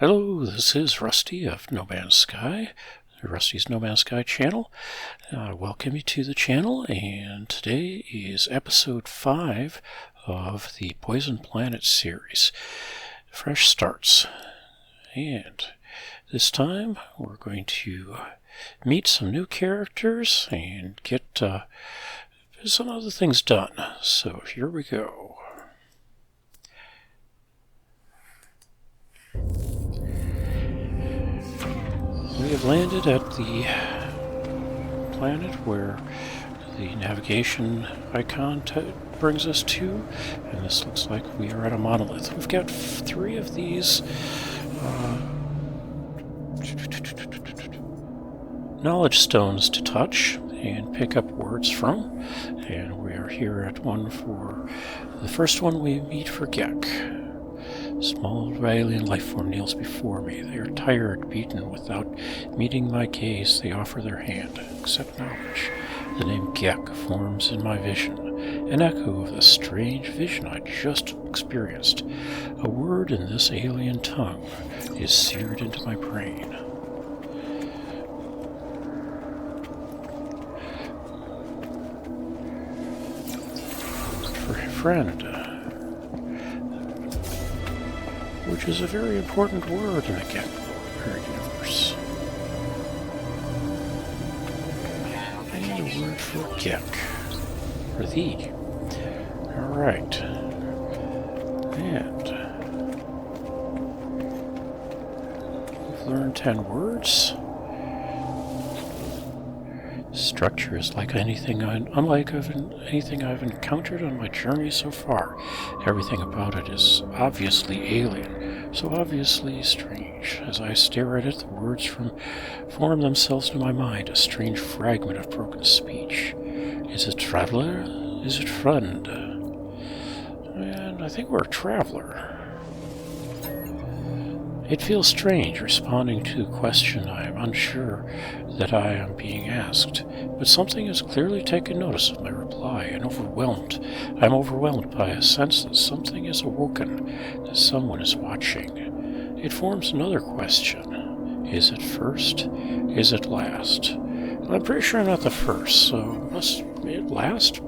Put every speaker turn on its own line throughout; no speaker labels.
Hello, this is Rusty of No Man's Sky, Rusty's No Man's Sky channel. Welcome you to the channel, and today is episode 5 of the Poison Planet series, Fresh Starts. And this time we're going to meet some new characters and get some other things done. So here we go. We have landed at the planet where the navigation icon brings us to, and this looks like we are at a monolith. We've got 3 of these knowledge stones to touch and pick up words from, and we are here at one for the first one we meet for Gek. Small alien life form kneels before me. They are tired, beaten. Without meeting my gaze, they offer their hand. Accept knowledge. The name Gek forms in my vision, an echo of the strange vision I just experienced. A word in this alien tongue is seared into my brain. Friend, which is a very important word in the Gek universe. And a word for Gek, for thee. Alright. And we've learned 10 words. Structure is like unlike anything I've encountered on my journey so far. Everything about it is obviously alien, so obviously strange. As I stare at it, the words form themselves in my mind, a strange fragment of broken speech. Is it traveler? Is it friend? And I think we're a traveler. It feels strange responding to a question I am unsure that I am being asked, but something has clearly taken notice of my reply and I am overwhelmed by a sense that something is awoken, that someone is watching. It forms another question. Is it first? Is it last? Well, I'm pretty sure I'm not the first, so must it last?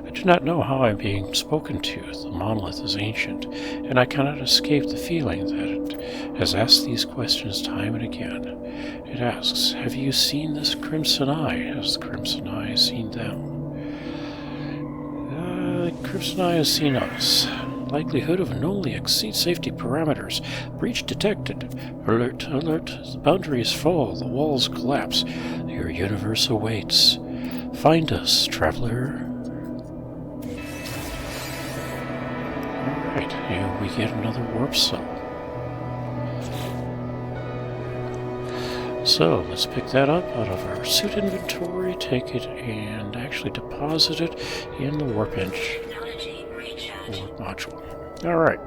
I do not know how I'm being spoken to. The monolith is ancient, and I cannot escape the feeling that it has asked these questions time and again. It asks, have you seen this crimson eye? Has the crimson eye seen them? The crimson eye has seen us. Likelihood of anomaly exceeds safety parameters. Breach detected. Alert, alert. The boundaries fall. The walls collapse. Your universe awaits. Find us, traveler. Alright, and we get another warp cell. So, let's pick that up out of our suit inventory, take it and actually deposit it in the warp engine. Warp module. Alright.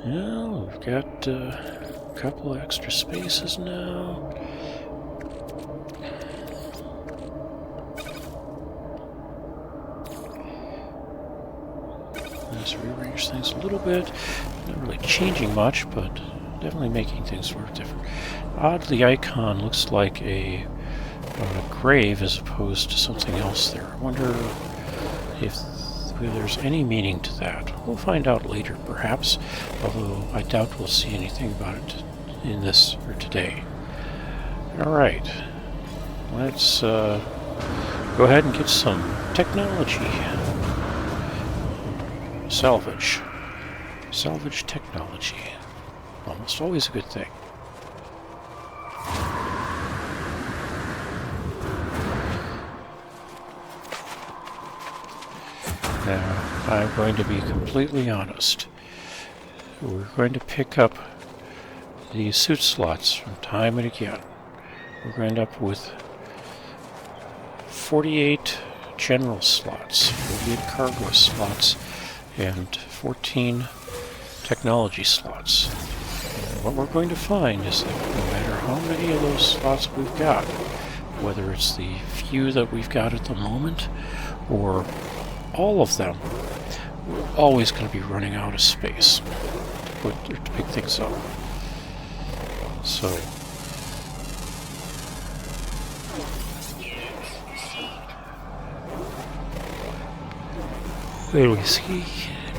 Now, we've got a couple of extra spaces now. Let's rearrange things a little bit. Not really changing much, but definitely making things work different. Oddly, the icon looks like a grave as opposed to something else there. I wonder if there's any meaning to that. We'll find out later, perhaps, although I doubt we'll see anything about it in this or today. Alright, let's go ahead and get some technology. Salvage technology. Almost always a good thing. Now, I'm going to be completely honest. We're going to pick up these suit slots from time and again. We're going to end up with 48 general slots, 48 cargo slots, and 14 technology slots. And what we're going to find is that no matter how many of those slots we've got, whether it's the few that we've got at the moment or all of them, we're always going to be running out of space. put or to pick things up. So when we see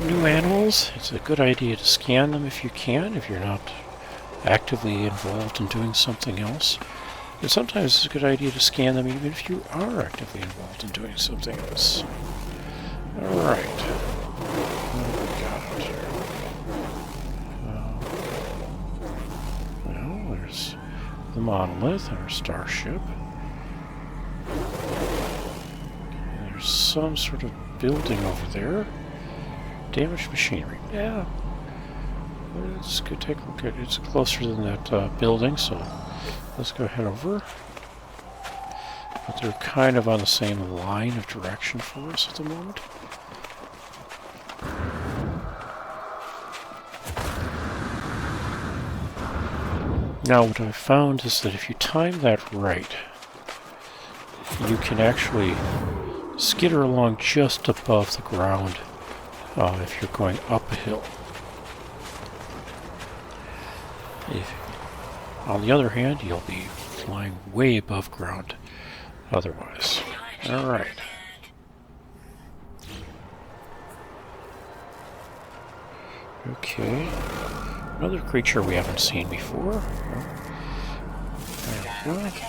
new animals, it's a good idea to scan them if you can, if you're not actively involved in doing something else. And sometimes it's a good idea to scan them even if you are actively involved in doing something else. Alright. What do we got out here? Well, there's the monolith and our starship. There's some sort of building over there. Damaged machinery. Yeah. Let's go take a look at it. It's closer than that building, so let's go head over. But they're kind of on the same line of direction for us at the moment. Now what I've found is that if you time that right, you can actually skitter along just above the ground if you're going up a hill. On the other hand, you'll be flying way above ground otherwise. Alright. Okay. Another creature we haven't seen before. There we go.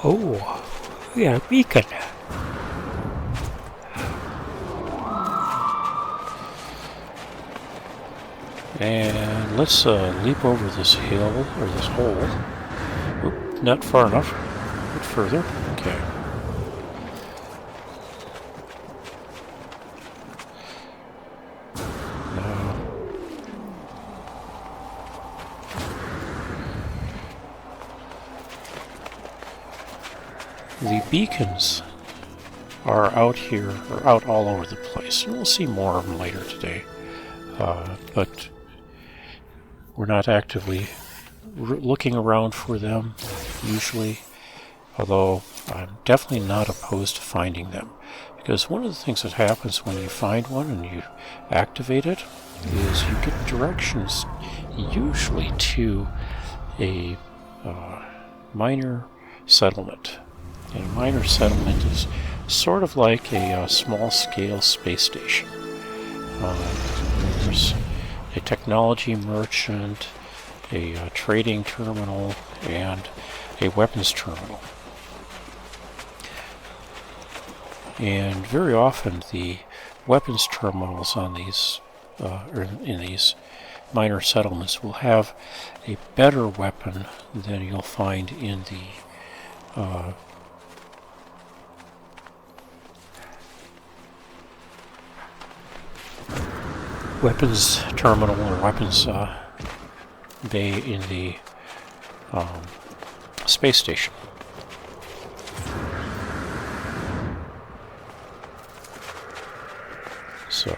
Oh, yeah, beacon. And let's leap over this hill, or this hole. Oop, not far enough. A bit further. Okay. The beacons are out here, or out all over the place, and we'll see more of them later today. But we're not actively looking around for them, usually, although I'm definitely not opposed to finding them. Because one of the things that happens when you find one and you activate it is you get directions, usually to a minor settlement. And a minor settlement is sort of like a small-scale space station. There's a technology merchant, a trading terminal, and a weapons terminal. And very often the weapons terminals on these, or in these minor settlements, will have a better weapon than you'll find in the weapons terminal or weapons bay in the space station. So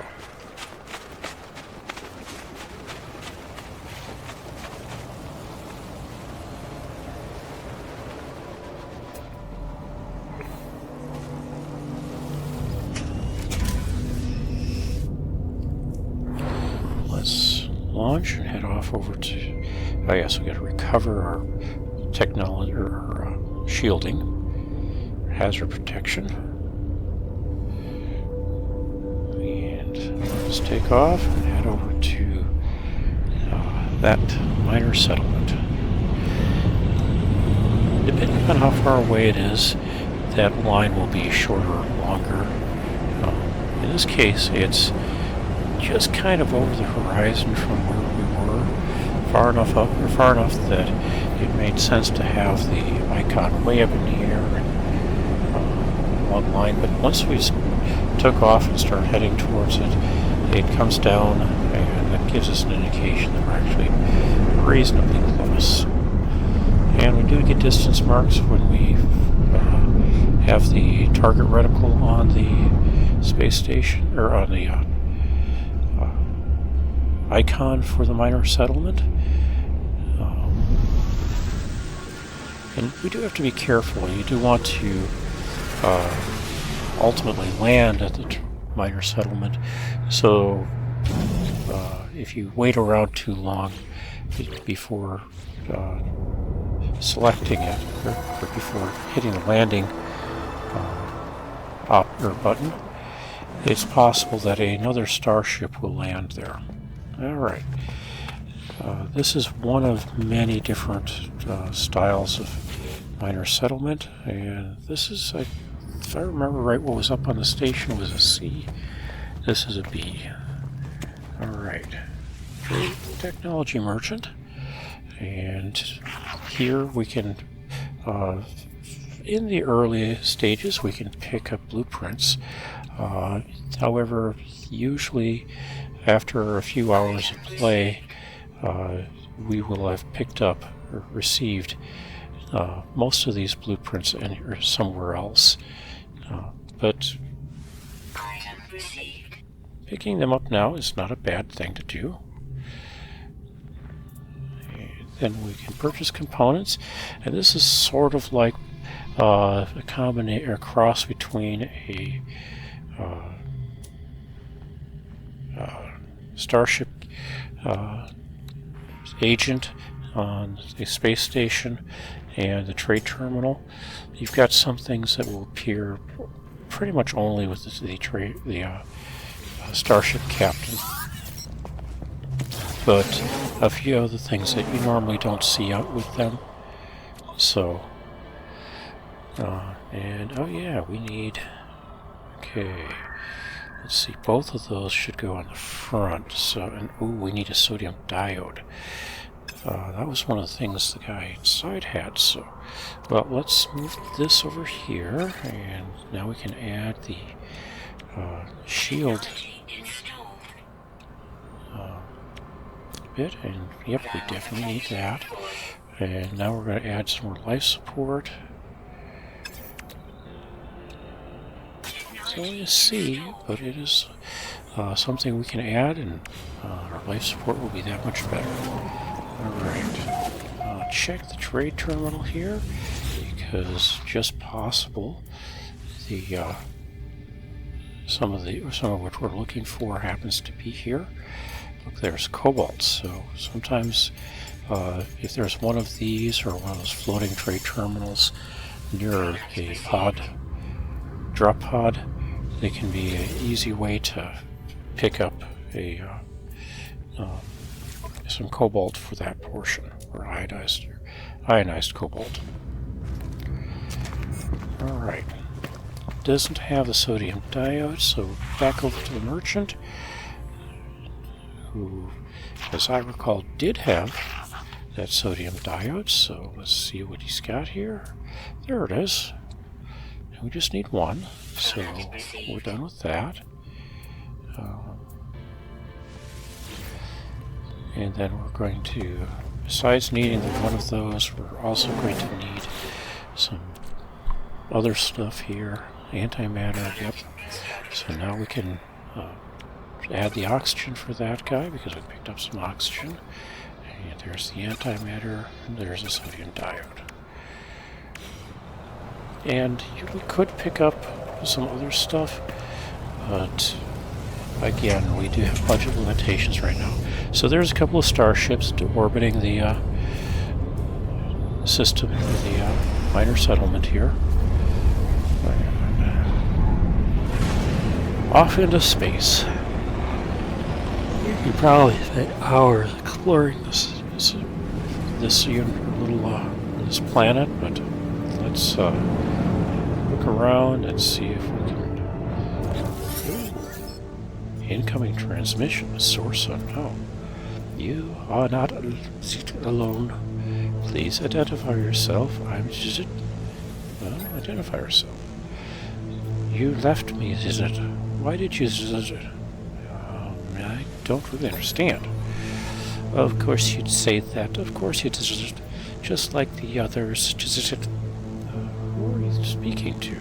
launch and head off over to. Oh yes, we got to recover our technology or our shielding, hazard protection, and let's take off and head over to that minor settlement. Depending on how far away it is, that line will be shorter or longer. In this case, it's just kind of over the horizon from where we were, far enough up, or far enough that it made sense to have the icon way up in the air and one line. But once we took off and started heading towards it, it comes down, and that gives us an indication that we're actually reasonably close. And we do get distance marks when we have the target reticle on the space station, or on the icon for the minor settlement. And we do have to be careful. You do want to ultimately land at the minor settlement. So if you wait around too long before selecting it, or before hitting the landing button, it's possible that another starship will land there. Alright. This is one of many different styles of minor settlement, and this is, if I remember right, what was up on the station was a C. This is a B. Alright. Technology merchant. And here we can, in the early stages, we can pick up blueprints. However, usually after a few hours of play, we will have picked up or received most of these blueprints somewhere else. But picking them up now is not a bad thing to do. Then we can purchase components, and this is sort of like a combination or cross between a Starship agent on a space station and the trade terminal. You've got some things that will appear pretty much only with the Starship captain, but a few other things that you normally don't see out with them. So, and oh yeah, we need, okay, let's see, both of those should go on the front. So, and ooh, we need a sodium diode. That was one of the things the guy inside had. So, well, let's move this over here, and now we can add the shield bit, and yep, we definitely need that. And now we're going to add some more life support. It's only a C, but it is something we can add, and our life support will be that much better. Alright, check the trade terminal here, because just possible the some of what we're looking for happens to be here. Look, there's cobalt. So sometimes if there's one of these or one of those floating trade terminals near a drop pod, they can be an easy way to pick up some cobalt for that portion, or ionized cobalt. Alright. Doesn't have the sodium diode, so back over to the merchant, who, as I recall, did have that sodium diode. So let's see what he's got here. There it is. And we just need one, so we're done with that. And then we're going to, besides needing one of those, we're also going to need some other stuff here. Antimatter, yep. So now we can add the oxygen for that guy, because we picked up some oxygen. And there's the antimatter, and there's a sodium diode. And we could pick up some other stuff, but again, we do have budget limitations right now. So there's a couple of starships orbiting the system, the minor settlement here. Off into space. You could probably spend hours exploring this planet, but let's look around and see if we can. Incoming transmission, source unknown. You are not alone. Please identify yourself. Identify yourself. You left me, is it? Why did you? I don't really understand. Of course you'd say that. Of course you'd just like the others. Who are you speaking to?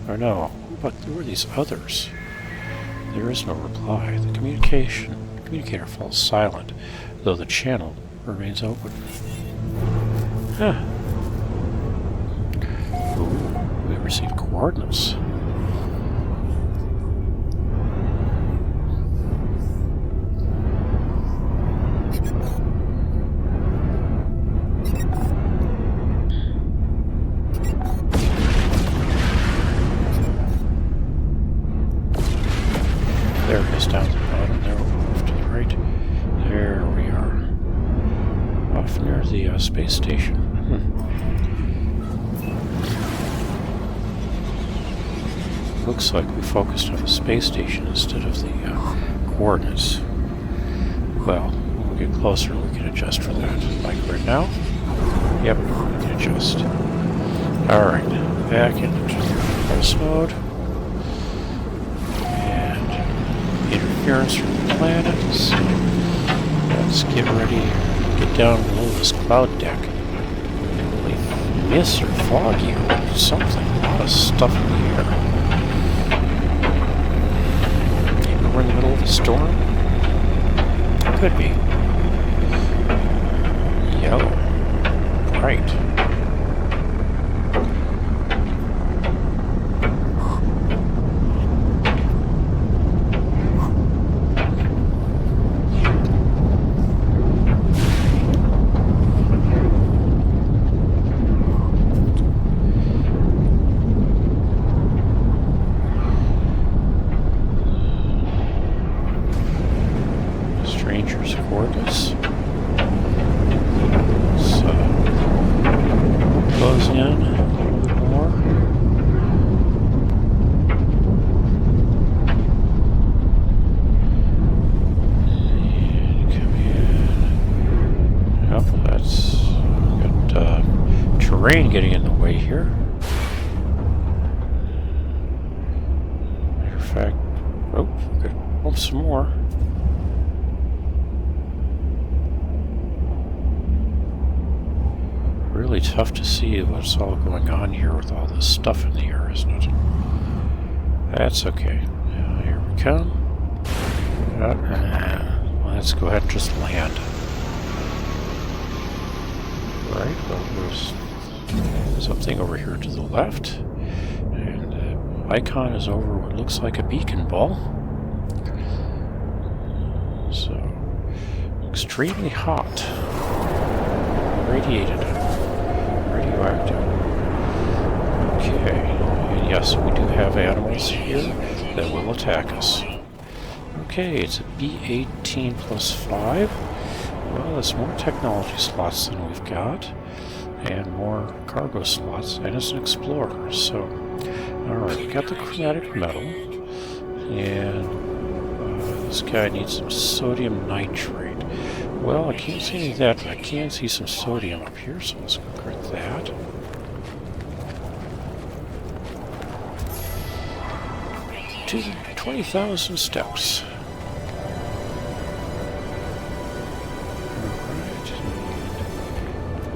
Or no, but who are these others? There is no reply. The communicator falls silent, though the channel remains open. Ooh, we received coordinates. space station. Looks like we focused on the space station instead of the coordinates. Well, when we get closer, we can adjust for that. Like right now? Yep, we can adjust. Alright, back into pulse mode. And interference from the planets. Let's get ready to get down below this cloud deck. Really mist or foggy or something. A lot of stuff in the air. Maybe we're in the middle of a storm? Could be. Yellow. Bright. Stranger's coordinates. So, close in a little bit more. And come in. Oh, that's got terrain getting in the way here. Matter of fact, oh, we could bump some more. Really tough to see what's all going on here with all this stuff in the air, isn't it? That's okay. Here we come. Let's go ahead and just land. Right, well, there's something over here to the left. And the icon is over what looks like a beacon ball. So, extremely hot. Radiated. Radioactive. Okay, and yes, we do have animals here that will attack us. Okay, it's a B-18 plus 5. Well, that's more technology slots than we've got, and more cargo slots, and it's an explorer. So, alright, we got the chromatic metal, and this guy needs some sodium nitrate. Well, I can't see any of that, but I can see some sodium up here, so let's go grab that. To 20,000 steps. Alright.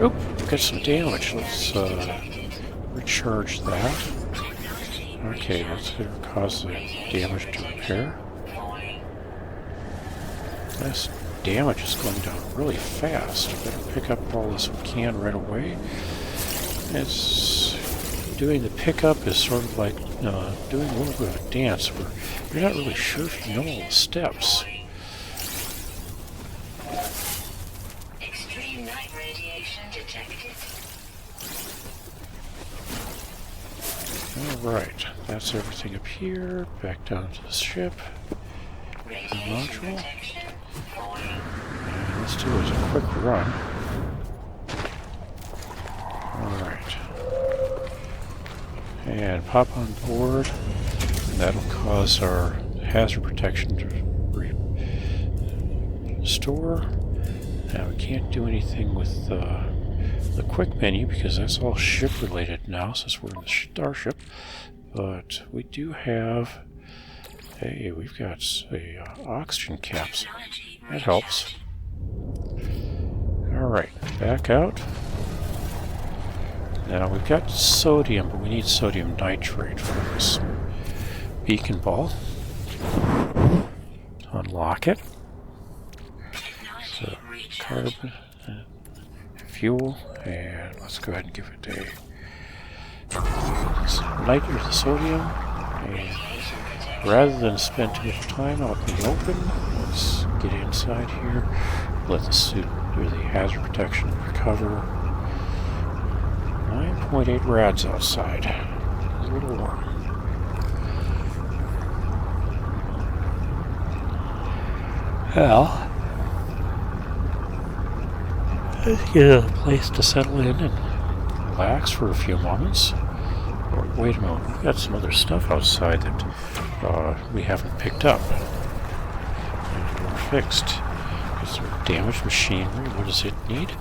Oop, got some damage. Let's recharge that. Okay, that's going to cause the damage to repair. That's damage is going down really fast. Better pick up all this we can right away. It's doing the pickup is sort of like doing a little bit of a dance where you're not really sure if you know all the steps.
Extreme night radiation detected.
Alright, that's everything up here. Back down to the ship. The module. And let's do it a quick run. Alright. And pop on board. And that'll cause our hazard protection to restore. Now we can't do anything with the quick menu because that's all ship related now since we're in the Starship. But we do have... Hey, we've got a oxygen capsule. That helps. Alright, back out. Now we've got sodium, but we need sodium nitrate for this beacon ball. Unlock it. So, carbon, fuel, and let's go ahead and give it a sodium. And rather than spend too much time out in the open, let's get inside here, let the suit do the hazard protection recover. 9.8 rads outside. A little warm. Well, Let's get a place to settle in and relax for a few moments. Or, wait a moment, we've got some other stuff outside that we haven't picked up. And we're fixed. Is there damaged machinery? What does it need?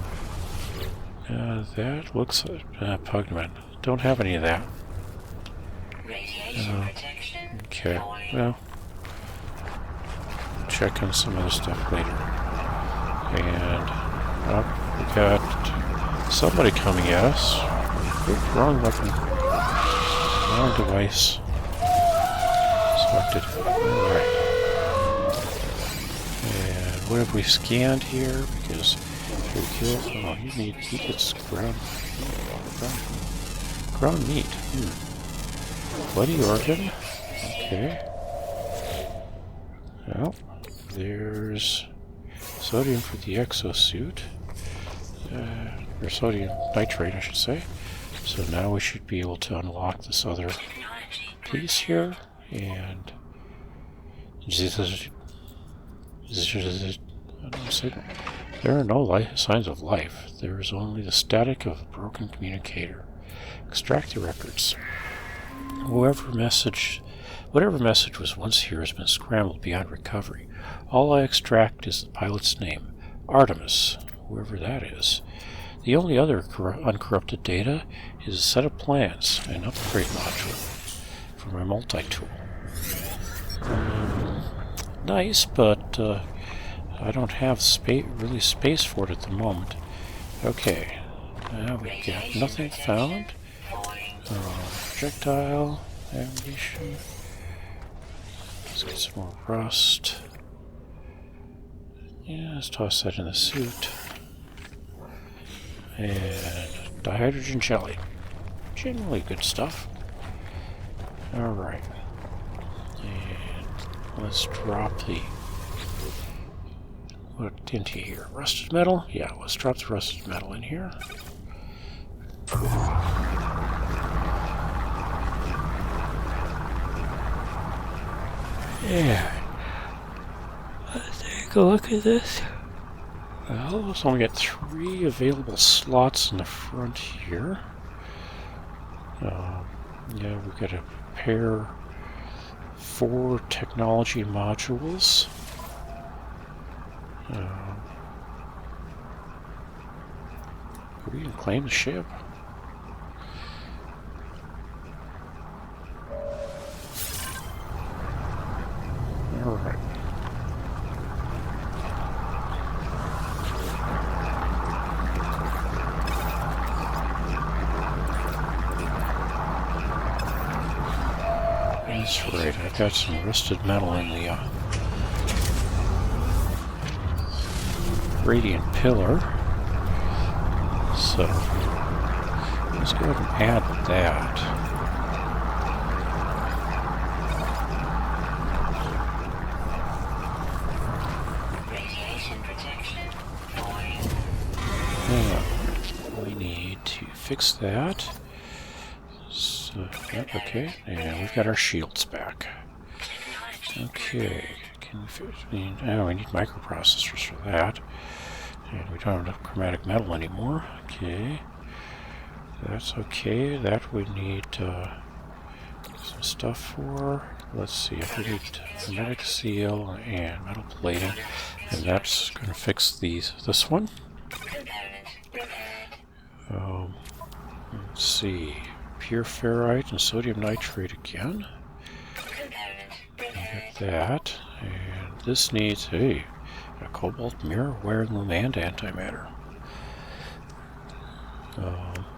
That looks Pugman. Don't have any of that.
Radiation protection.
Okay,
Going.
well, check on some other stuff later. And we got somebody coming at us. Oops, wrong weapon. Wrong device. Selected. Alright. And what have we scanned here? Because if we kill... Oh, he gets ground meat. Bloody organ. Okay. Well, there's sodium for the exosuit. Or sodium nitrate, I should say. So now we should be able to unlock this other piece here. And there are no signs of life. There is only the static of a broken communicator. Extract the records. Whatever message was once here has been scrambled beyond recovery. All I extract is the pilot's name, Artemis, whoever that is. The only other uncorrupted data is a set of plans, an upgrade module for my multi-tool. Nice, but I don't have really space for it at the moment. Okay, now we've got nothing found. Projectile, ammunition. Let's get some more rust. Yeah, let's toss that in the suit. And dihydrogen jelly. Generally good stuff. Alright. And let's drop the... What into here? Rusted metal? Yeah, let's drop the rusted metal in here. Yeah. Let's take a look at this. Well, let's only get 3 available slots in the front here. Yeah, we've got to prepare 4 technology modules. We can claim the ship. Alright. That's right, I've got some rusted metal in the radiant pillar. So, let's go ahead and add that. We need to fix that. So, yep, okay. And we've got our shields back. Okay. Can we fix? We need microprocessors for that. And we don't have enough chromatic metal anymore. Okay. That's okay. That we need some stuff for. Let's see if we need chromatic seal and metal plating. And that's going to fix this one. Let's see. Pure ferrite and sodium nitrate again. Get that. And this needs a cobalt mirror, wiring loom, and antimatter.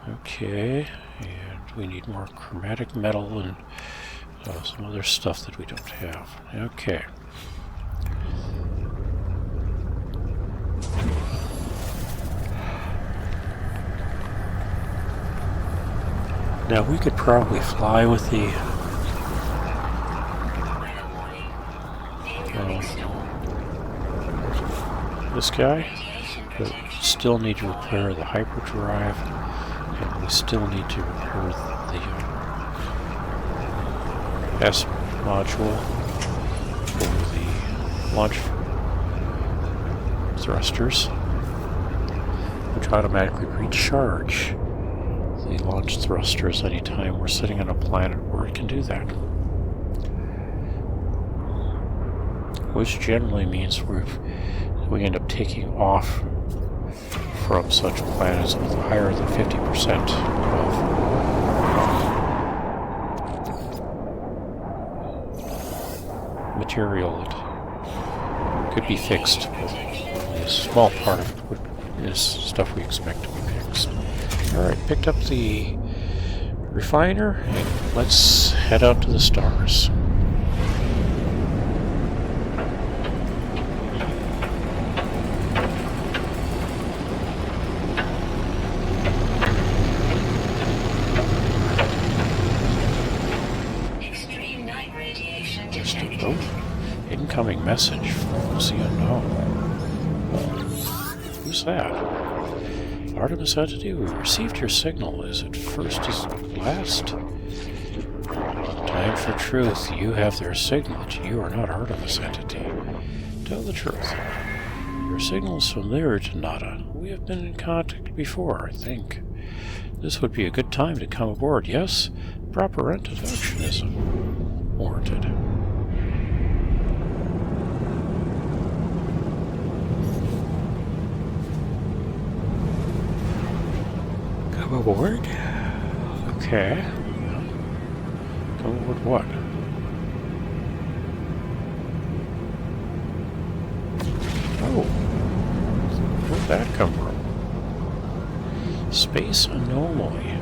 Okay. And we need more chromatic metal and some other stuff that we don't have. Okay. Now we could probably fly with the this guy, but still need to repair the hyperdrive, and we still need to repair the S module for the launch thrusters. which automatically recharge the launch thrusters anytime we're sitting on a planet where it can do that. Which generally means we end up taking off from such planets with higher than 50% of material that could be fixed, but a small part of it is stuff we expect to be fixed. Alright, picked up the refiner, and let's head out to the stars.
Extreme night radiation detected.
Incoming message from the unknown. Who's that? Artemis entity, we received your signal. Is it first as last? Time for truth. You have their signal, but you are not Artemis entity. Tell the truth. Your signal is familiar to Nada. We have been in contact before, I think. This would be a good time to come aboard, yes? Proper introduction is warranted. Come aboard? Okay. Come aboard what? Oh. Where'd that come from? Space anomaly.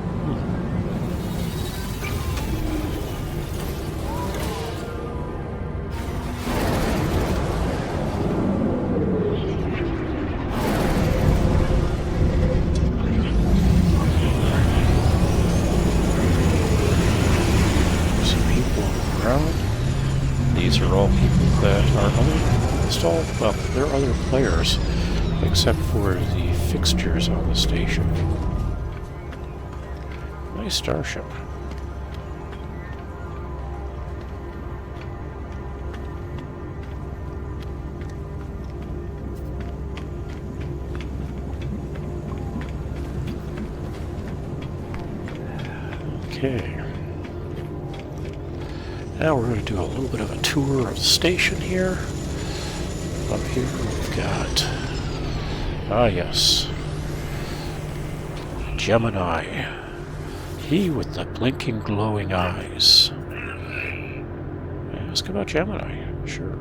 These are all people that are installed. Well, there are other players, except for the fixtures on the station. Nice Starship. Okay. Now we're going to do a little bit of a tour of the station here. Up here we've got... ah yes. Gemini. He with the blinking glowing eyes. Ask about Gemini. Sure.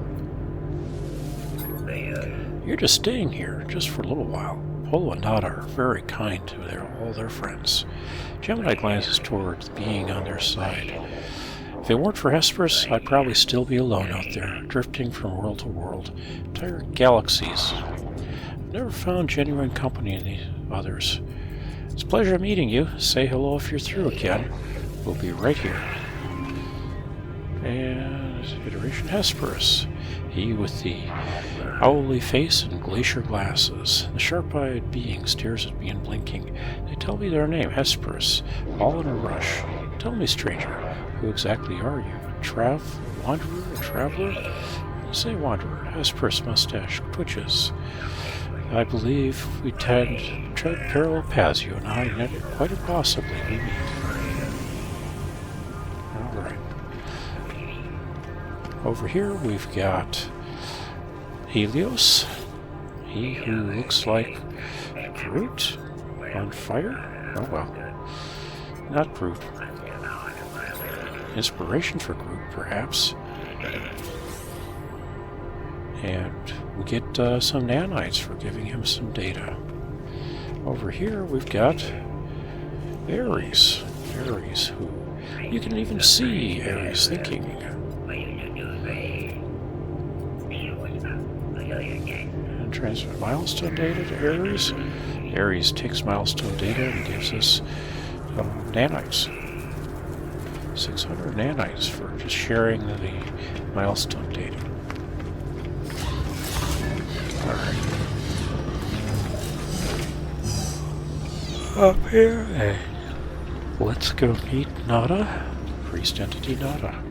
You're just staying here, just for a little while. Polo and Nada are very kind to all their friends. Gemini glances towards the being on their side. If it weren't for Hesperus, I'd probably still be alone out there, drifting from world to world, entire galaxies. I've never found genuine company in the others. It's a pleasure meeting you. Say hello if you're through again. We'll be right here. And iteration Hesperus. He with the owly face and glacier glasses. The sharp-eyed being stares at me and blinking. They tell me their name, Hesperus, all in a rush. Tell me, stranger, who exactly are you? A wanderer? A traveler? Say wanderer. Hesperus' mustache twitches. I believe we tread parallel paths, you and I, yet quite impossibly we meet. Alright. Over here we've got Helios. He who looks like Groot on fire? Oh well. Not Groot. Inspiration for Groot, perhaps. And we get some nanites for giving him some data. Over here we've got Ares. Ares, who you can even see Ares thinking. And transmit milestone data to Ares. Ares takes milestone data and gives us nanites. 600 nanites for just sharing the milestone data. Alright. Up here, let's go meet Nada, Priest Entity Nada.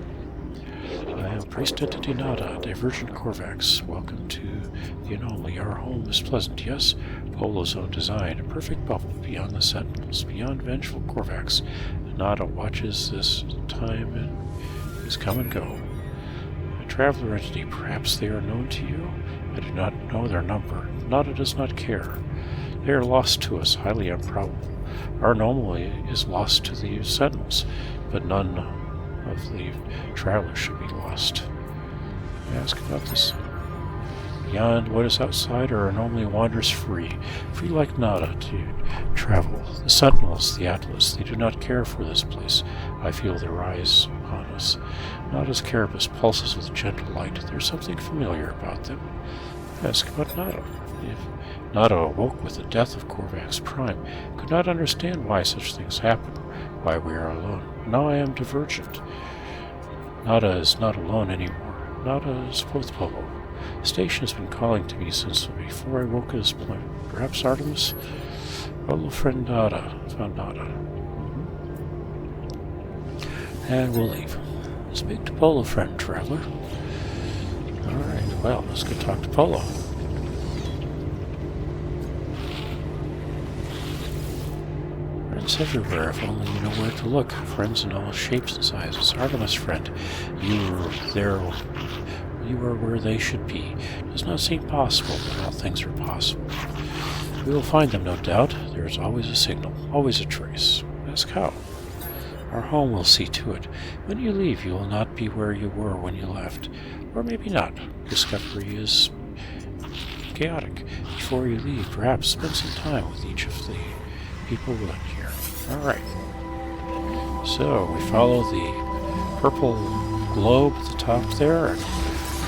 I am Priest Entity Nada, Divergent Corvax. Welcome to the anomaly. Our home is pleasant, yes, Polo's own design, a perfect bubble beyond the Sentinels, beyond vengeful Korvax. Nada watches this time and is come and go. A traveler entity, perhaps they are known to you? I do not know their number. Nada does not care. They are lost to us, highly improbable. Our anomaly is lost to the Sentinels, but none of the travelers should be lost. I ask about this. Beyond what is outside, our anomaly wanders free like Nada to travel. The Sentinels, the Atlas, they do not care for this place. I feel their eyes upon us. Nada's carapace pulses with gentle light. There's something familiar about them. I ask about Nada. If Nada awoke with the death of Korvax Prime, could not understand why such things happen, why we are alone. Now I am divergent. Nada is not alone anymore. Nada is with Polo. The station has been calling to me since before I woke at this point. Perhaps Artemis? Polo friend Nada found Nada. And we'll leave. Speak to Polo friend, traveler. Alright, well, let's go talk to Polo. Friends everywhere, if only you know where to look. Friends in all shapes and sizes. Artemis friend, you are where they should be. It does not seem possible, but all things are possible. We will find them, no doubt. There is always a signal, always a trace. Ask how. Our home will see to it. When you leave, you will not be where you were when you left. Or maybe not. Discovery is chaotic. Before you leave, perhaps spend some time with each of the people who live here. Alright. So, we follow the purple globe at the top there, and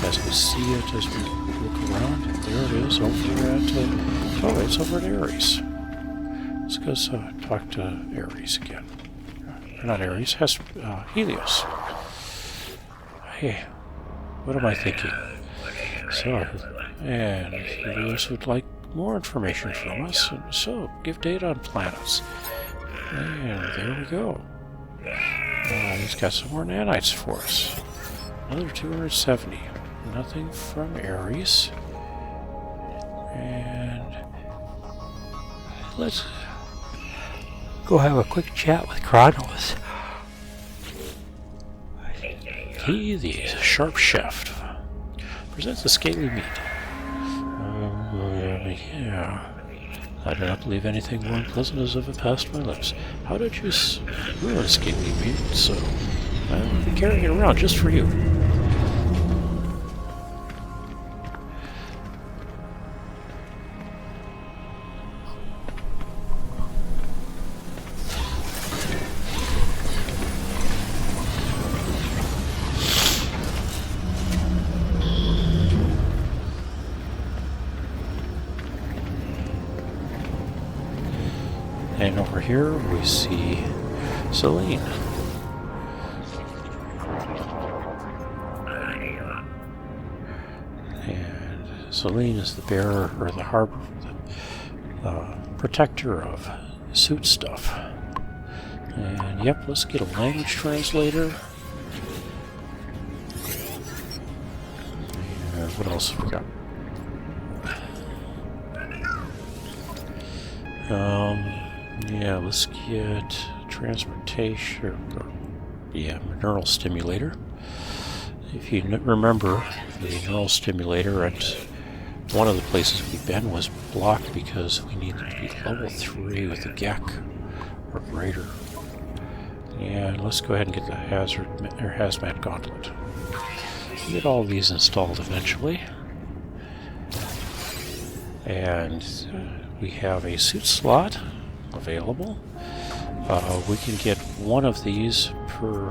as we see it, as we look around, there it is over at, oh, it's over at Ares. Let's go talk to Ares again. Not Ares, Helios. Hey, what am I thinking? So, and Helios would like more information from us, and so give data on planets. And there we go. He's got some more nanites for us. Another 270. Nothing from Ares. And let's go have a quick chat with Kronos. He, the sharp shaft, presents the scaly meat. Yeah. I do not believe anything more unpleasant has ever passed my lips. How did you ruin scaly meat? So I'll be carrying it around just for you. And over here we see Selene. And Selene is the bearer, or the harbor, the protector of suit stuff. And yep, let's get a language translator. And what else have we got? Yeah, let's get transportation, neural stimulator. If you remember, the neural stimulator at one of the places we've been was blocked because we needed to be level 3 with the GEC or greater. And let's go ahead and get the hazmat gauntlet. We'll get all of these installed eventually. And we have a suit slot available. We can get one of these per,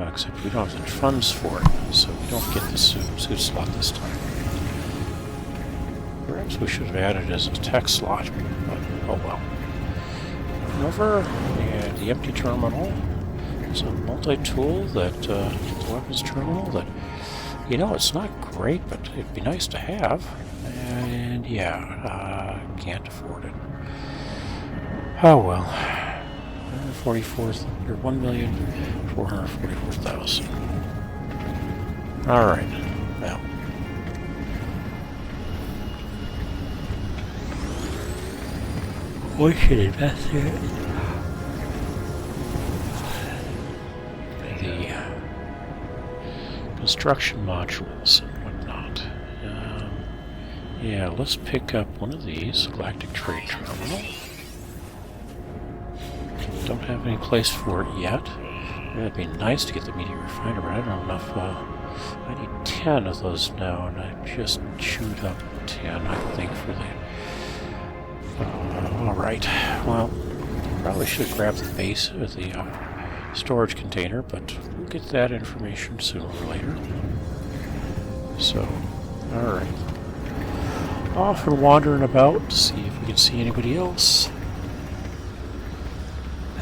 except we don't have the funds for it, so we don't get the suit slot this time. Perhaps we should have added it as a tech slot, but oh well. Over, and the empty terminal. It's a multi-tool that, the weapons terminal that, you know, it's not great, but it'd be nice to have. And yeah, can't afford it. Oh well. 1,444,000. Alright. Well. We should investigate the construction modules and whatnot. Yeah, let's pick up one of these, Galactic Trade Terminal. Don't have any place for it yet. It'd be nice to get the meteor refiner, but I don't have enough. I need 10 of those now, and I just chewed up 10, I think, for the... Alright, well, probably should have grabbed the base of the storage container, but we'll get that information sooner or later. So, alright. Off and wandering about to see if we can see anybody else.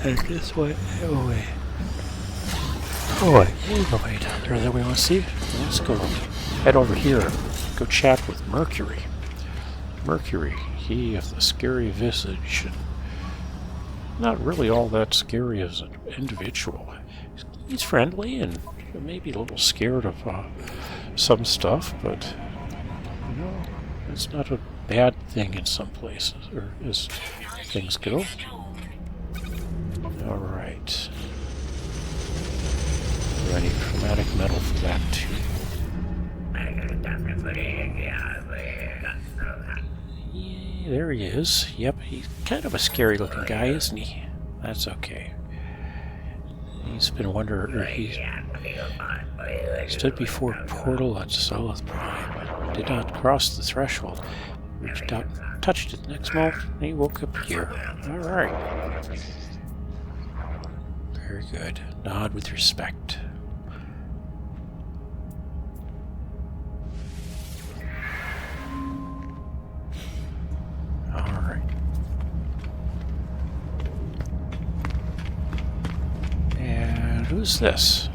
Head this way. Oh, wait. Oh, wait. No, wait. There that we want to see? Let's go head over here. Go chat with Mercury. Mercury, he of the scary visage. Not really all that scary as an individual. He's friendly and maybe a little scared of some stuff, but you know, it's not a bad thing in some places, or as things go. Alright. Ready chromatic metal for that too. Yeah, there he is. Yep, he's kind of a scary looking guy, isn't he? That's okay. He's been wondering, or he stood before a portal at Solith Prime. Did not cross the threshold. Reached out, touched it. Next moment, he woke up here. Alright. Very good. Nod with respect. Alright. And who's this?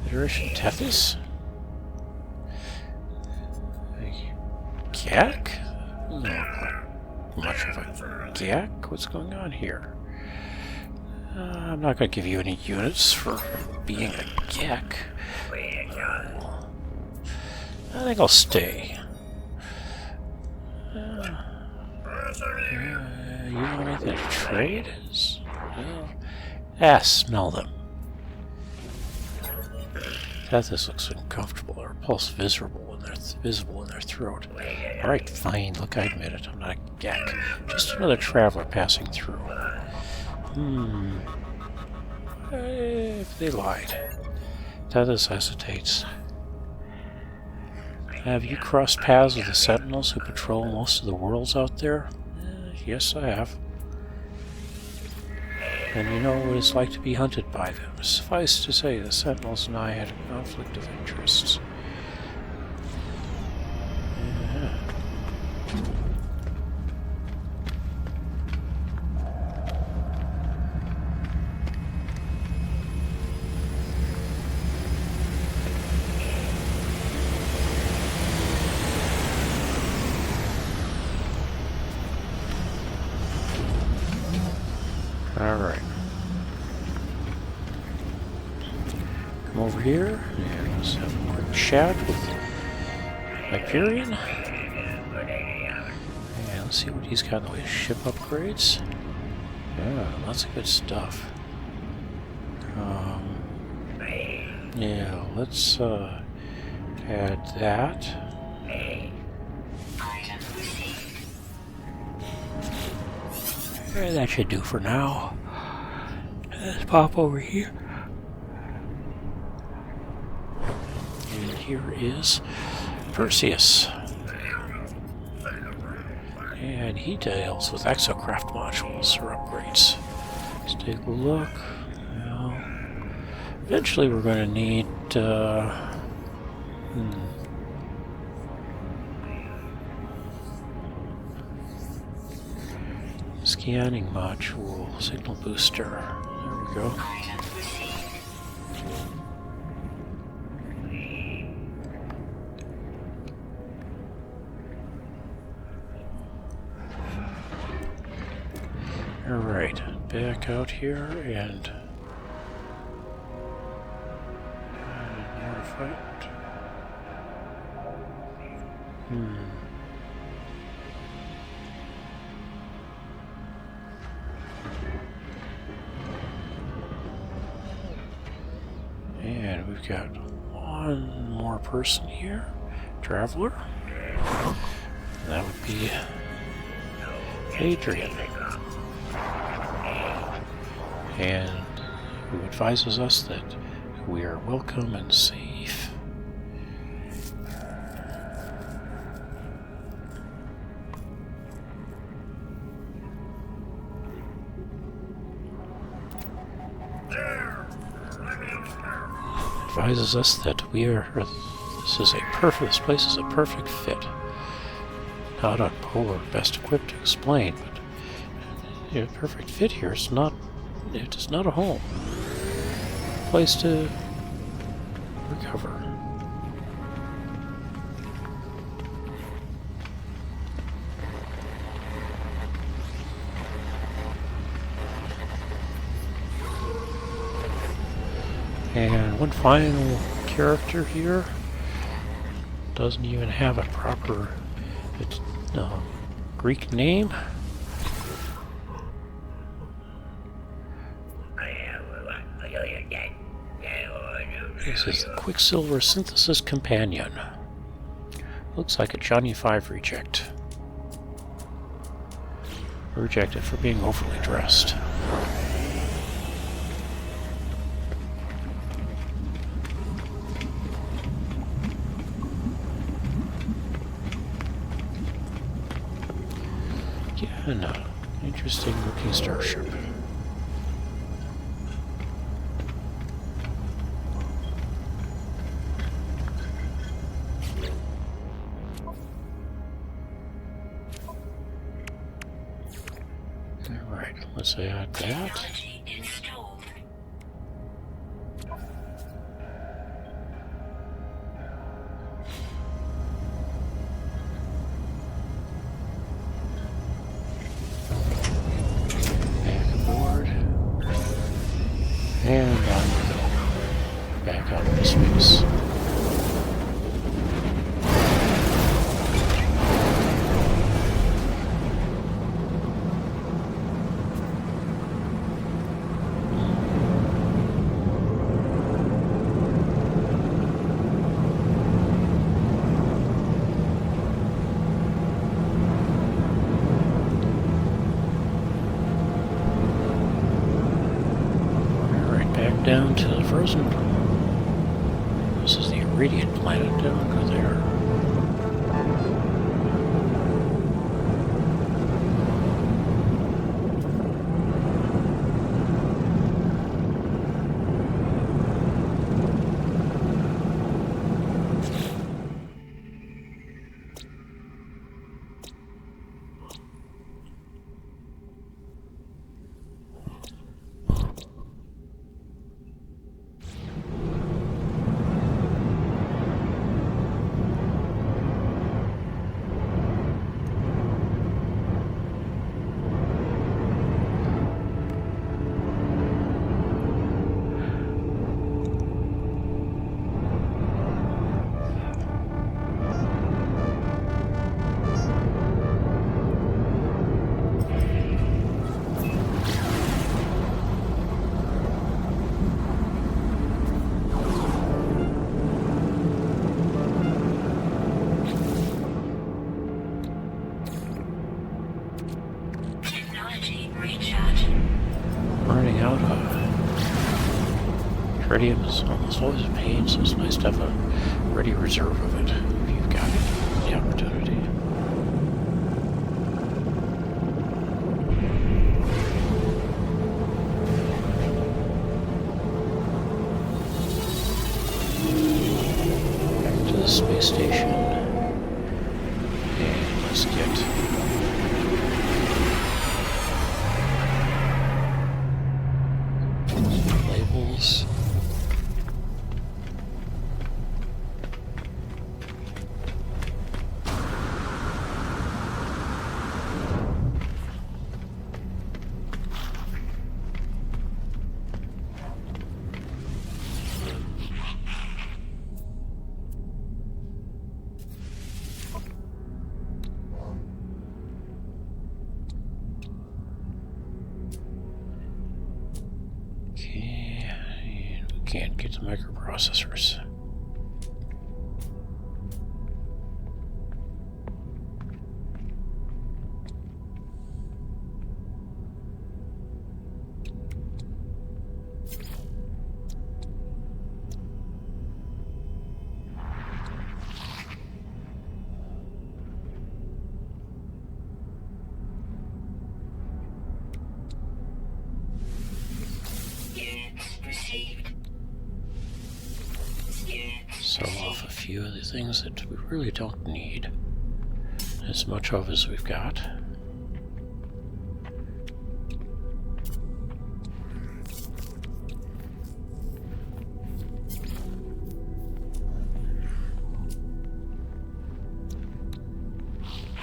Federation Tethys? Gak? Doesn't look like much of a Gak. What's going on here? I'm not going to give you any units for being a Gak. I think I'll stay. You want anything to trade? Smell them. Tethys looks uncomfortable. Her pulse visible in their throat. Alright, fine. Look, I admit it. I'm not a Gak. Just another traveler passing through. If they lied. Tethys hesitates. Have you crossed paths with the Sentinels who patrol most of the worlds out there? Yes, I have. And you know what it's like to be hunted by them. Suffice to say, the Sentinels and I had a conflict of interests. Yeah. Alright. Come over here and let's have a quick chat with Hyperion. And let's see what he's got in the way of ship upgrades. Yeah, lots of good stuff. Yeah, let's add that. That should do for now. Let's pop over here. And here is Perseus. And he deals with exocraft modules or upgrades. Let's take a look. Well, eventually we're going to need... Scanning module, signal booster. There we go. Alright, back out here and more fight. got one more person here. Traveler. That would be Adrian. And who advises us that we are welcome and safe. Advises us that we are. This place is a perfect fit. Not on polar best equipped to explain, but a perfect fit here is not. It is not a home. A place to recover. And one final character here doesn't even have a proper Greek name. This is the Quicksilver Synthesis Companion. Looks like a Johnny 5 reject. Rejected for being overly dressed. Yeah, an interesting looking starship. Alright, let's add that.
Technology installed.
Back aboard. And on we go. Back out into space. Down to the frozen. This is the Iridian planet down under there. Running out of tritium is almost always a pain, so it's nice to have a ready reserve of it if you've got the opportunity. Back to the space station. And let's get labels. get the microprocessors. Sell off a few of the things that we really don't need as much of as we've got.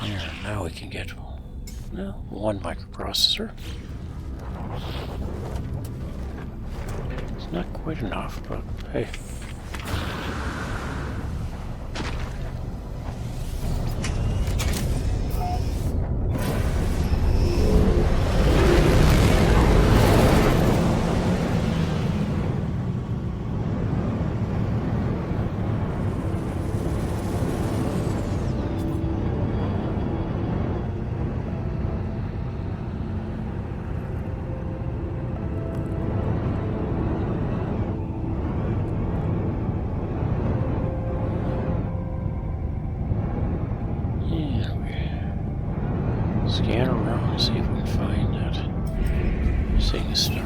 There, now we can get, well, one microprocessor. It's not quite enough, but hey. Scan around and see if we can find that missing star.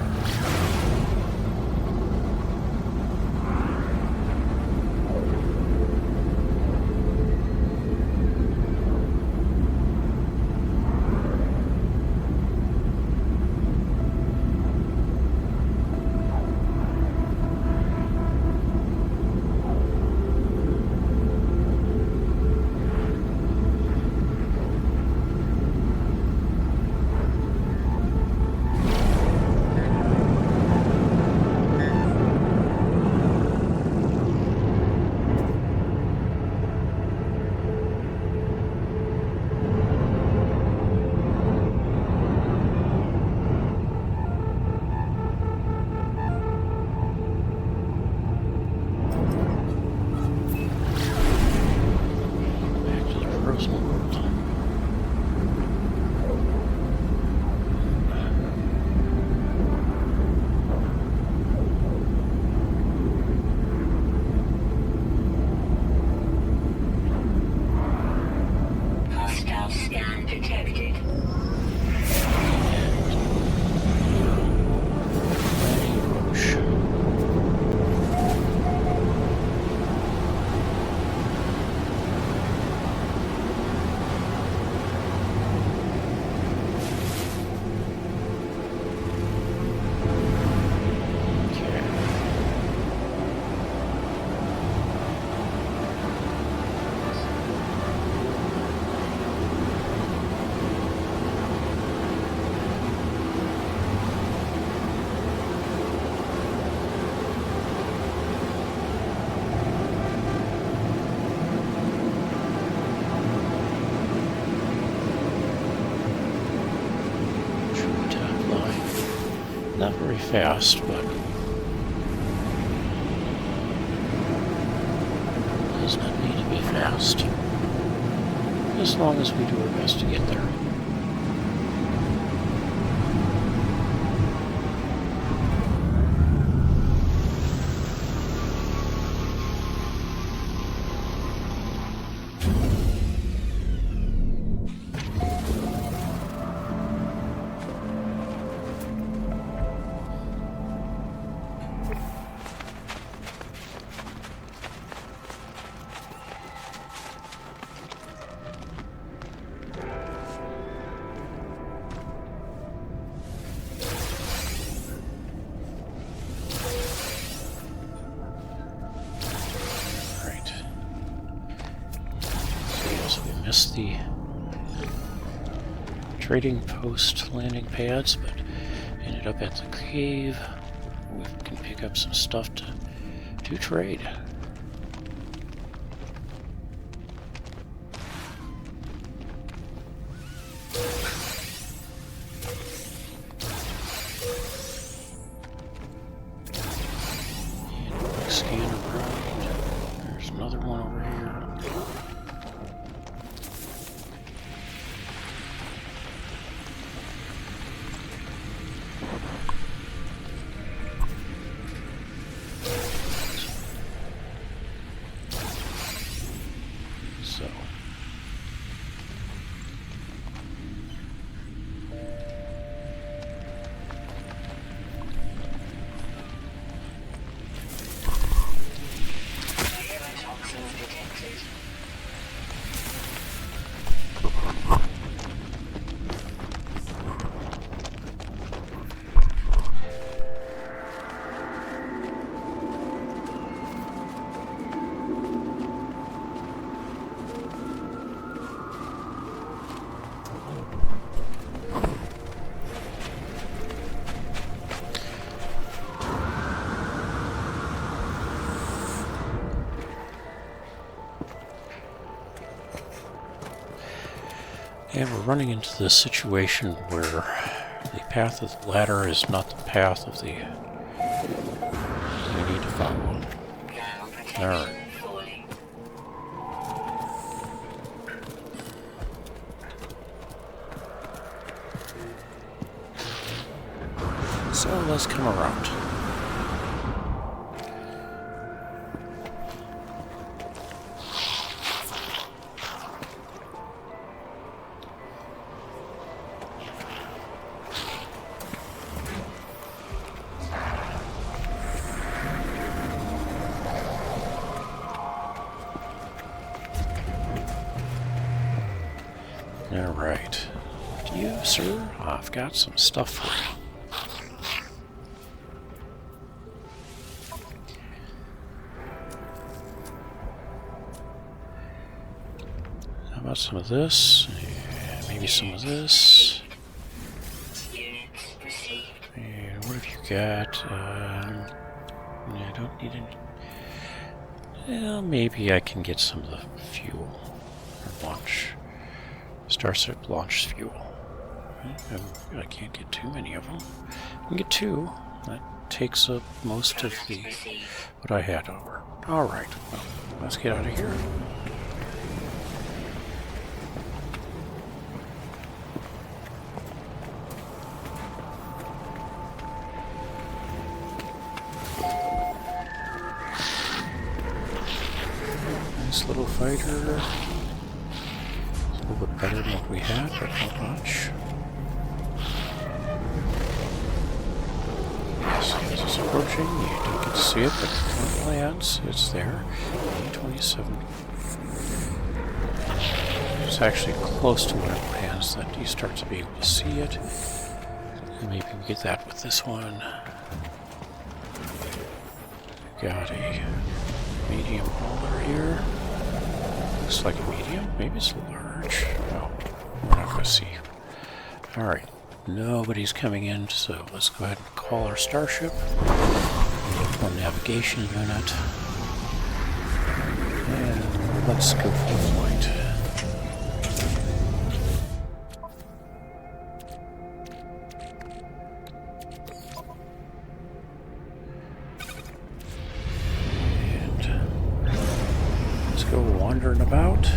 Not very fast, but does not need to be fast. As long as we do our best to get there. Missed the trading post landing pads, but ended up at the cave. We can pick up some stuff to trade. And another one over here. So. And we're running into this situation where the path of the ladder is not the path of the we need to follow. Alright. So let's come around. Alright. Do you, sir? I've got some stuff for you. How about some of this? Yeah, maybe some of this. And what have you got? I don't need it. Well, maybe I can get some of the fuel or launch. Starship launch fuel. I can't get too many of them. I can get 2. That takes up most of the what I had over. Alright, well, let's get out of here. Nice little fighter. A little bit better than what we had, but not much. Yes, as it's approaching, you don't get to see it, but when it lands, it's there. 27. It's actually close to when it lands that you start to be able to see it. And maybe we get that with this one. Got a medium hauler here. Looks like a medium, maybe it's a large. No, we're not going to see. Alright, nobody's coming in, so let's go ahead and call our Starship. One navigation unit. And let's go for the flight. Go wandering about.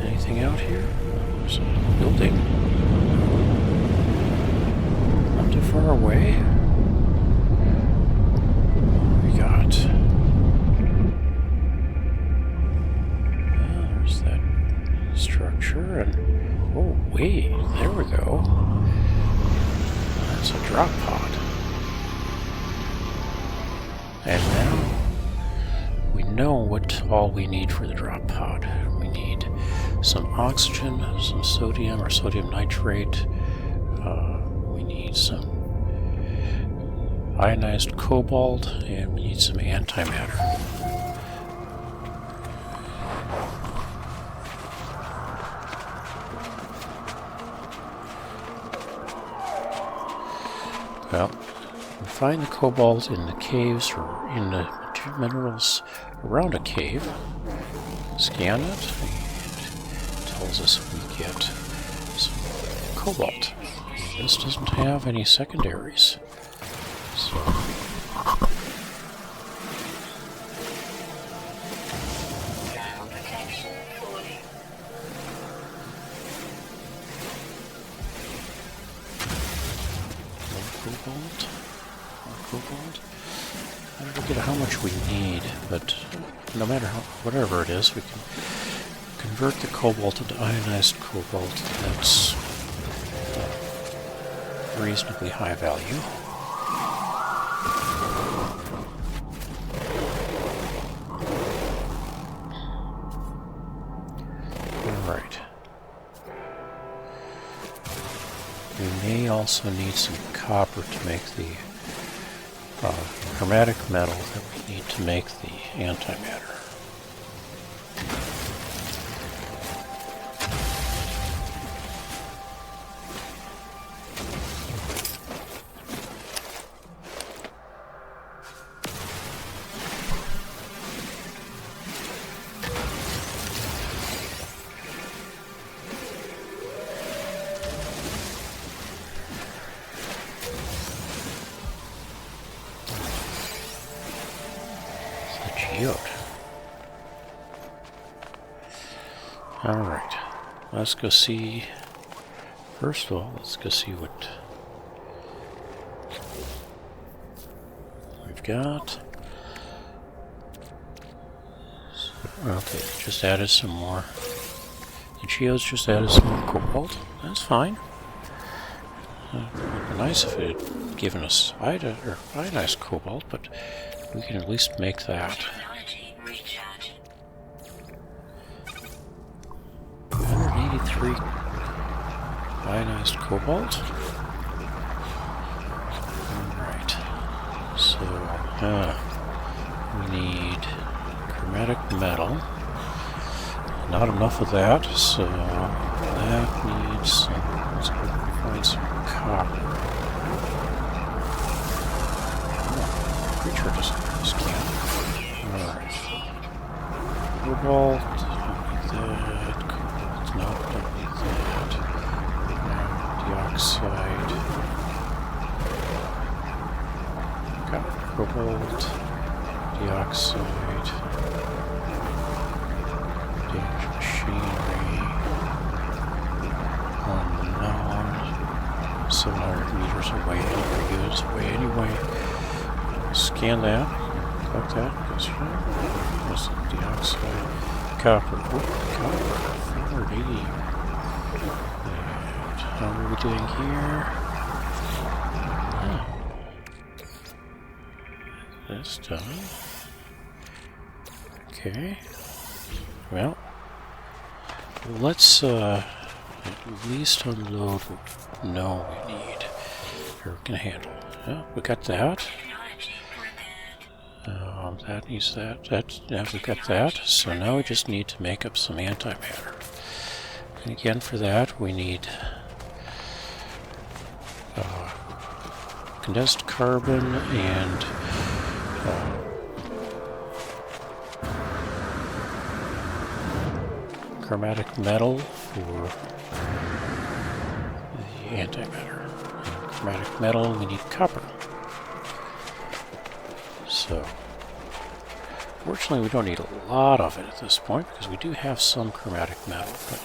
Anything out here? There's a building. Not too far away. What we got? Well, there's that structure, and oh wait, there we go. That's a drop pod. And now we know what all we need for the drop pod. We need some oxygen, some sodium or sodium nitrate. We need some ionized cobalt, and we need some antimatter. Well, we find the cobalt in the caves or in the minerals around a cave. Scan it, and it tells us we get some cobalt. And this doesn't have any secondaries. So cobalt. I don't get how much we need, but no matter whatever it is, we can convert the cobalt into ionized cobalt. That's reasonably high value. Alright. We may also need some copper to make the chromatic metal that we need to make the antimatter. Alright, let's go see, first of all, let's go see what we've got. Okay, just added some more. The geodes just added some more cobalt. That's fine. It would be nice if it had given us ionized cobalt, but we can at least make that. 183 ionized cobalt. Alright. So, we need chromatic metal. Not enough of that, so that needs some. Let's go find some copper. Oh, creature doesn't scan. Alright. Cobalt, don't need that. Cobalt, no, don't need that. Dioxide. Got cobalt, dioxide, damaged machinery, unknown, 700 meters away, units away anyway. Scan that, collect that, goes here. There's the dioxide, copper, copper, 480. And how are we doing here? Oh. That's done. Okay. Well, let's at least unload what we know we need, or we can handle. Yeah, we got that. That needs that. Yeah, we got that. So now we just need to make up some antimatter. And again, for that, we need condensed carbon and chromatic metal for the antimatter. And chromatic metal, we need copper. So, fortunately, we don't need a lot of it at this point because we do have some chromatic metal, but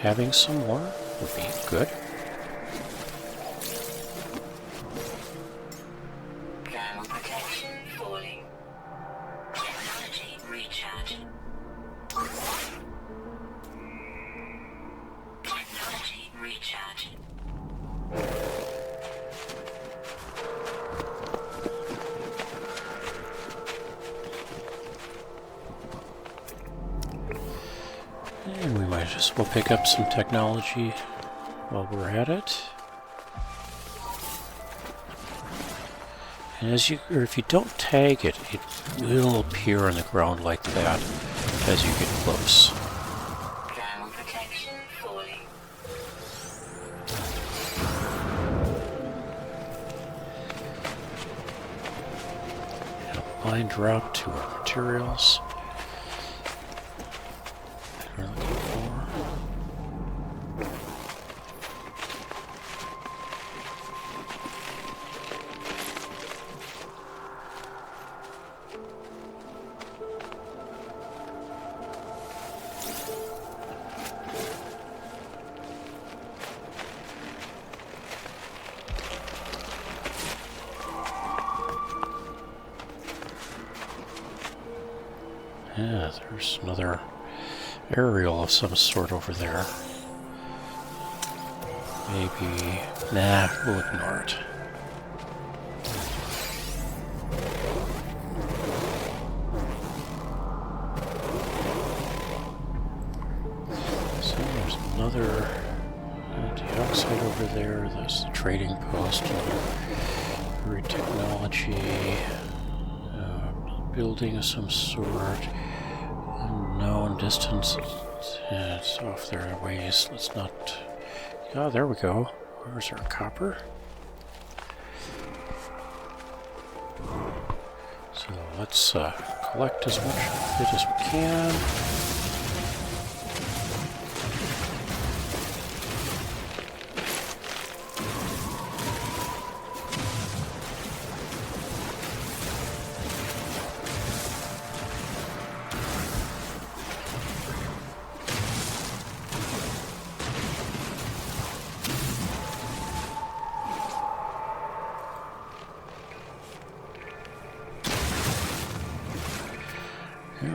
having some more would be good.
Thermal protection falling. Technology recharge. Technology recharge.
And we might as well pick up some technology while we're at it. And if you don't tag it, it will appear on the ground like that as you get close.
Thermal protection falling.
And line drop to our materials. We're looking for. Yeah, there's another aerial of some sort over there. Maybe... Nah, we'll ignore it. So there's another dioxide over there. There's the trading post. Very technology. Building of some sort. Unknown distance. It's off there a ways. Let's not... Oh, there we go. Where's our copper? So let's collect as much of it as we can.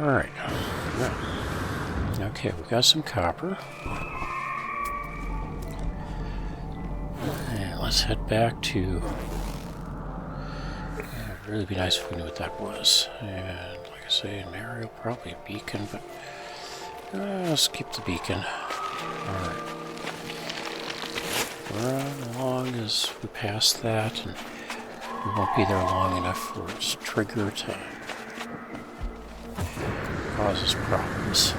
Alright. Okay, we got some copper. And let's head back to... It'd really be nice if we knew what that was. And like I say, an aerial, probably a beacon, but let's keep the beacon. Alright. Run along as we pass that, and we won't be there long enough for its trigger to causes problems.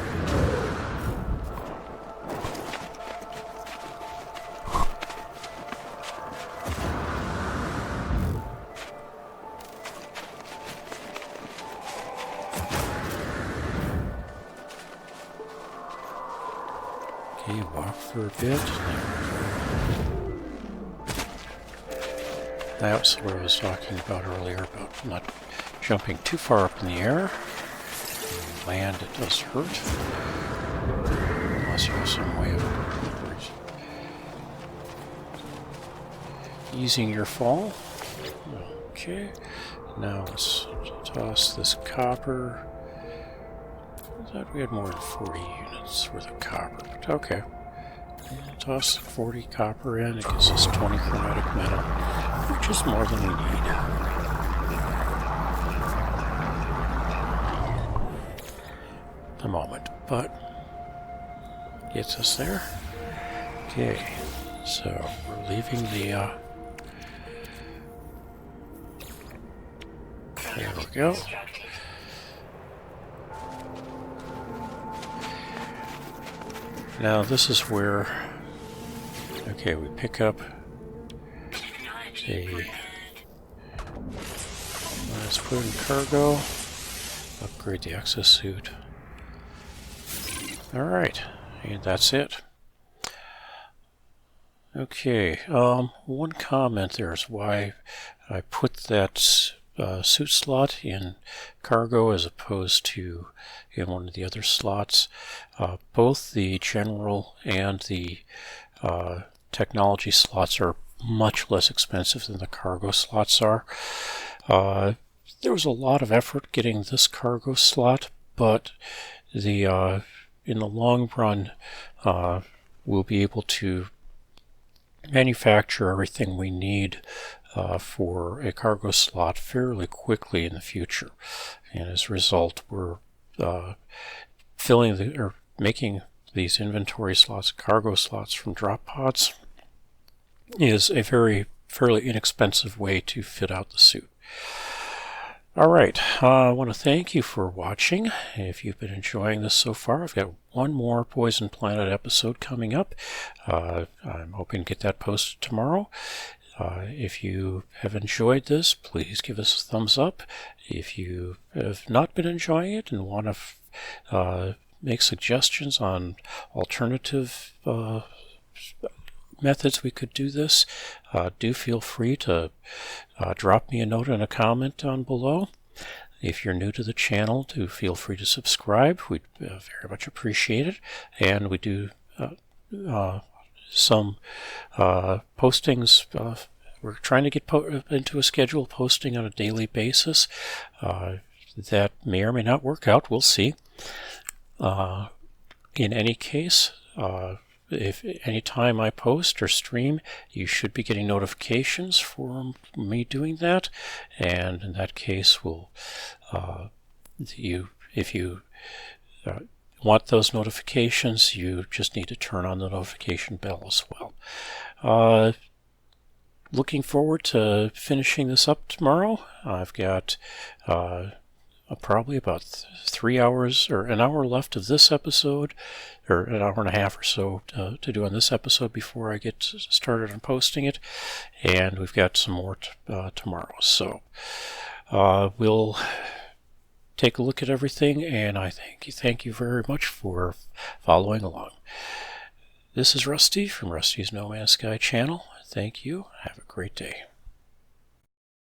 Okay, walk for a bit. That was what I was talking about earlier, about not jumping too far up in the air. Land, it does hurt. Unless you have some way of easing your fall. Okay. Now let's toss this copper. I thought we had more than 40 units worth of copper, but okay. Toss 40 copper in, it gives us 20 chromatic metal, which is more than we need. A moment, but gets us there. Okay, so we're leaving the there we go. Now this is where, okay, we pick up a, let's put in cargo, upgrade the exosuit. Alright, and that's it. Okay, one comment there is why I put that suit slot in cargo as opposed to in one of the other slots. Both the general and the technology slots are much less expensive than the cargo slots are. There was a lot of effort getting this cargo slot, but the in the long run, we'll be able to manufacture everything we need for a cargo slot fairly quickly in the future. And as a result, we're making these inventory slots, cargo slots from drop pods is a fairly inexpensive way to fit out the suit. Alright, I want to thank you for watching. If you've been enjoying this so far, I've got one more Poison Planet episode coming up. I'm hoping to get that posted tomorrow. If you have enjoyed this, please give us a thumbs up. If you have not been enjoying it and want to make suggestions on alternative methods we could do this, do feel free to drop me a note and a comment down below. If you're new to the channel, do feel free to subscribe. We'd very much appreciate it. And we do some postings. We're trying to get into a schedule posting on a daily basis. that may or may not work out. We'll see. In any case, if any time I post or stream, you should be getting notifications for me doing that. And in that case, if you want those notifications, you just need to turn on the notification bell as well. Looking forward to finishing this up tomorrow. I've got probably about 3 hours or an hour left of this episode, or an hour and a half or so to do on this episode before I get started on posting it, and we've got some more tomorrow. So we'll take a look at everything, and I thank you very much for following along. This is Rusty from Rusty's No Man's Sky channel. Thank you. Have a great day.